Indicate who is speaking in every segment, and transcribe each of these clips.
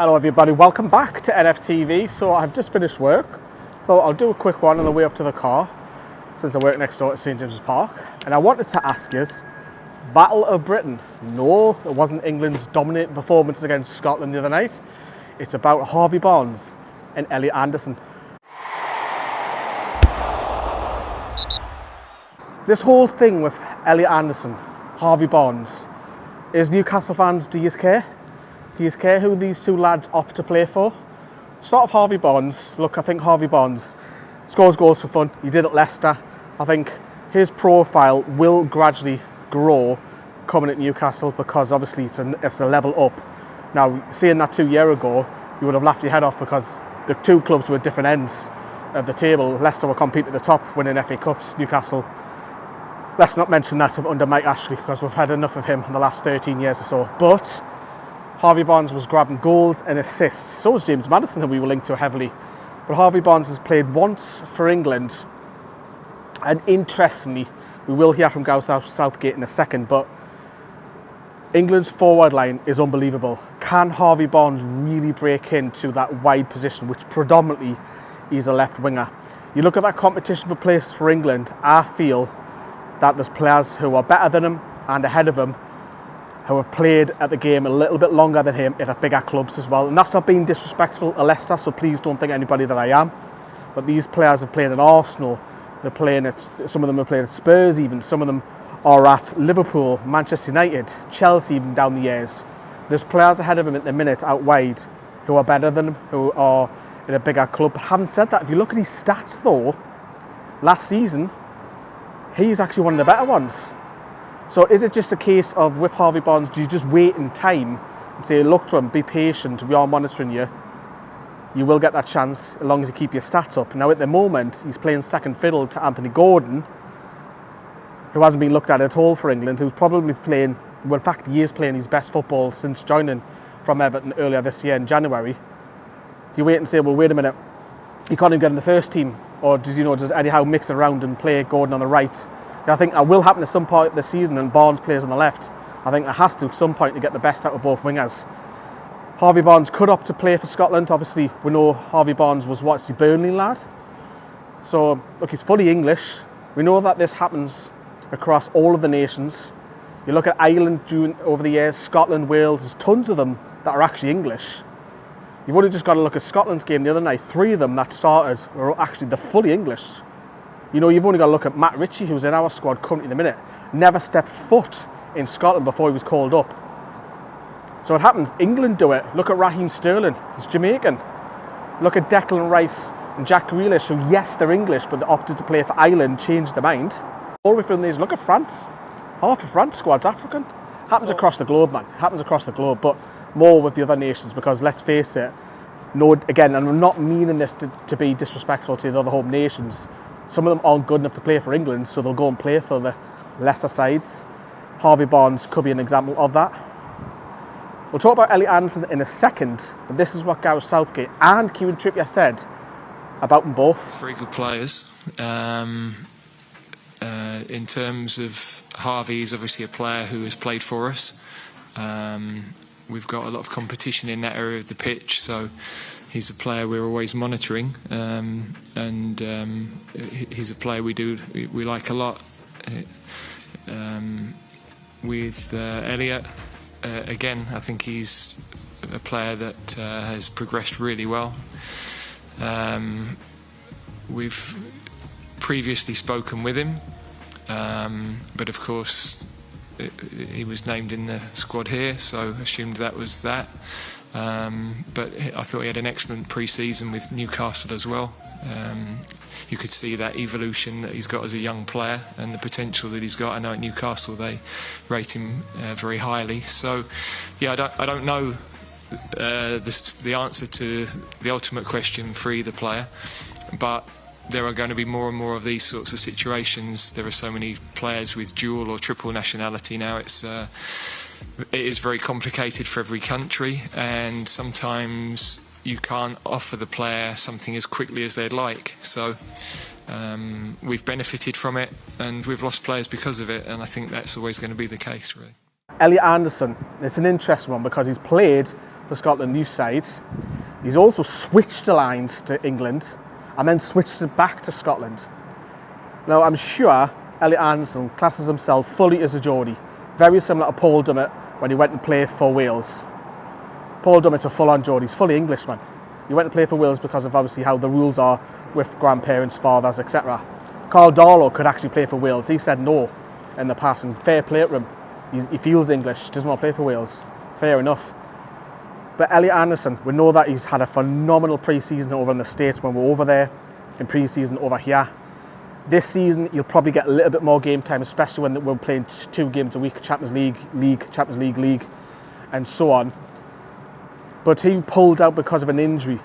Speaker 1: Hello everybody, welcome back to NFTV. So I've just finished work, thought I'll do a quick one on the way up to the car since I work next door at St James's Park. And I wanted to ask you, Battle of Britain. No, it wasn't England's dominating performance against Scotland the other night. It's about Harvey Barnes and Elliot Anderson. This whole thing with Elliot Anderson, Harvey Barnes, is Newcastle fans, do you care? Do you care who these two lads opt to play for? Start with Harvey Barnes. Look, I think Harvey Barnes scores goals for fun. He did at Leicester. I think his profile will gradually grow coming at Newcastle because obviously it's a level up. Now, seeing that 2 years ago, you would have laughed your head off because the two clubs were at different ends of the table. Leicester were competing at the top, winning FA Cups. Newcastle, let's not mention that under Mike Ashley because we've had enough of him in the last 13 years or so. But Harvey Barnes was grabbing goals and assists. So was James Maddison, who we were linked to heavily. But Harvey Barnes has played once for England. And interestingly, we will hear from Gareth Southgate in a second, but England's forward line is unbelievable. Can Harvey Barnes really break into that wide position, which predominantly is a left winger? You look at that competition for place for England, I feel that there's players who are better than him and ahead of him who have played at the game a little bit longer than him at bigger clubs as well. And that's not being disrespectful to Leicester, so please don't think anybody that I am. But these players have played at Arsenal, they're playing at, some of them have played at Spurs even, some of them are at Liverpool, Manchester United, Chelsea even down the years. There's players ahead of him at the minute out wide who are better than him, who are in a bigger club. But having said that, if you look at his stats though, last season, he's actually one of the better ones. So is it just a case of, with Harvey Barnes, do you just wait in time and say, look to him, be patient, we are monitoring you. You will get that chance as long as you keep your stats up. Now at the moment, he's playing second fiddle to Anthony Gordon, who hasn't been looked at all for England, who's probably playing, well in fact he is playing his best football since joining from Everton earlier this year in January. Do you wait and say, well wait a minute, he can't even get in the first team? Or does Eddie Howe mix around and play Gordon on the right? I think that will happen at some point this season and Barnes plays on the left. I think it has to at some point to get the best out of both wingers. Harvey Barnes could opt to play for Scotland. Obviously, we know Harvey Barnes was the Burnley lad. So, look, he's fully English. We know that this happens across all of the nations. You look at Ireland over the years, Scotland, Wales, there's tons of them that are actually English. You've only just got to look at Scotland's game the other night. 3 of them that started were actually the fully English. You know, you've only got to look at Matt Ritchie, who's in our squad currently in the minute. Never stepped foot in Scotland before he was called up. So it happens. England do it. Look at Raheem Sterling. He's Jamaican. Look at Declan Rice and Jack Grealish, who, yes, they're English, but they opted to play for Ireland, changed their mind. All we've done is look at France. Half of France squad's African. Happens across the globe, man. Happens across the globe, but more with the other nations because, let's face it, no, again, and I'm not meaning this to be disrespectful to the other home nations. Some of them aren't good enough to play for England, so they'll go and play for the lesser sides. Harvey Barnes could be an example of that. We'll talk about Elliot Anderson in a second, but this is what Gareth Southgate and Kieran Trippier said about them both.
Speaker 2: Very good players. In terms of Harvey, he's obviously a player who has played for us. We've got a lot of competition in that area of the pitch, so he's a player we're always monitoring, and he's a player we like a lot. With Elliot, again, I think he's a player that has progressed really well. We've previously spoken with him, but of course he was named in the squad here, so assumed that was that. But I thought he had an excellent pre-season with Newcastle as well. You could see that evolution that he's got as a young player and the potential that he's got. I know at Newcastle they rate him very highly. So, yeah, I don't know the answer to the ultimate question for either player, but there are going to be more and more of these sorts of situations. There are so many players with dual or triple nationality now. It is very complicated for every country, and sometimes you can't offer the player something as quickly as they'd like. So we've benefited from it, and we've lost players because of it, and I think that's always going to be the case, really.
Speaker 1: Elliot Anderson, it's an interesting one because he's played for for Scotland youth sides. He's also switched the lines to England and then switched it back to Scotland. Now, I'm sure Elliot Anderson classes himself fully as a Geordie, very similar to Paul Dummett when he went and played for Wales. Paul Dummett's a full-on Geordie, he's fully Englishman. He went to play for Wales because of obviously how the rules are with grandparents, fathers, etc. Carl Darlow could actually play for Wales. He said no in the past, and fair play to him. He feels English, doesn't want to play for Wales. Fair enough. But Elliot Anderson, we know that he's had a phenomenal pre-season over in the States when we're over there, in pre-season over here. This season, you'll probably get a little bit more game time, especially when we're playing 2 games a week, Champions League, and so on. But he pulled out because of an injury.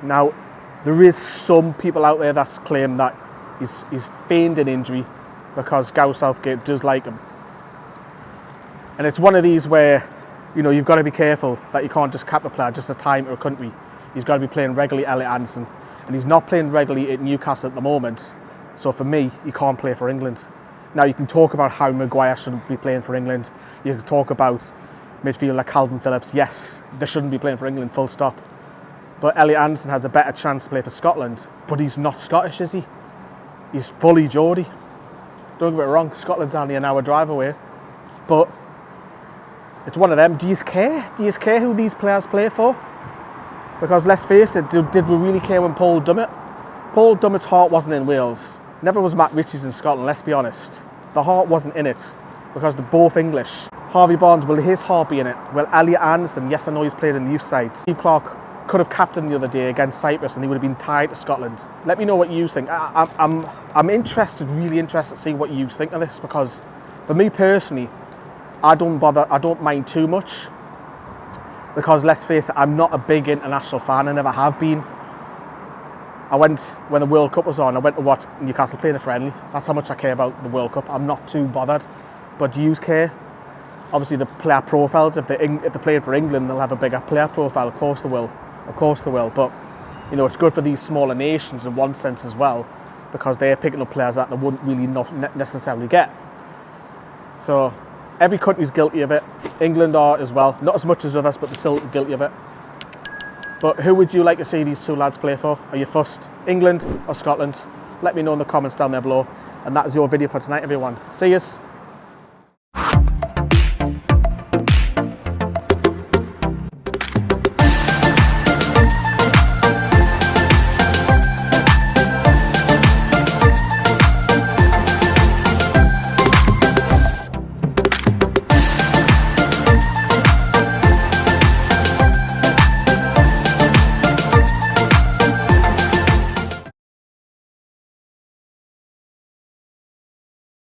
Speaker 1: Now, there is some people out there that's claimed that he's feigned an injury because Gareth Southgate does like him. And it's one of these where, you know, you've got to be careful that you can't just cap a player just a time or a country. He's got to be playing regularly, Elliot Anderson, and he's not playing regularly at Newcastle at the moment. So for me, he can't play for England. Now, you can talk about how Maguire shouldn't be playing for England. You can talk about midfielder Calvin Phillips. Yes, they shouldn't be playing for England, full stop. But Elliot Anderson has a better chance to play for Scotland. But he's not Scottish, is he? He's fully Geordie. Don't get me wrong, Scotland's only an hour drive away. But it's one of them. Do you care? Do you care who these players play for? Because let's face it, did we really care when Paul Dummett? Paul Dummett's heart wasn't in Wales. Never was Matt Ritchie's in Scotland, let's be honest. The heart wasn't in it because they're both English. Harvey Barnes, will his heart be in it? Well, Elliot Anderson, yes, I know he's played in the youth side. Steve Clarke could have captained the other day against Cyprus and he would have been tied to Scotland. Let me know what you think. I'm interested, really interested to see what you think of this, because for me personally, I don't mind too much, because let's face it, I'm not a big international fan, I never have been. When the World Cup was on, I went to watch Newcastle playing a friendly. That's how much I care about the World Cup. I'm not too bothered. But do you care? Obviously, the player profiles, if they're playing for England, they'll have a bigger player profile. Of course they will. Of course they will. But, you know, it's good for these smaller nations in one sense as well, because they're picking up players that they wouldn't really not necessarily get. So, every country's guilty of it. England are as well. Not as much as others, but they're still guilty of it. But who would you like to see these 2 lads play for? Are you fussed? England or Scotland? Let me know in the comments down there below. And that is your video for tonight, everyone. See yous.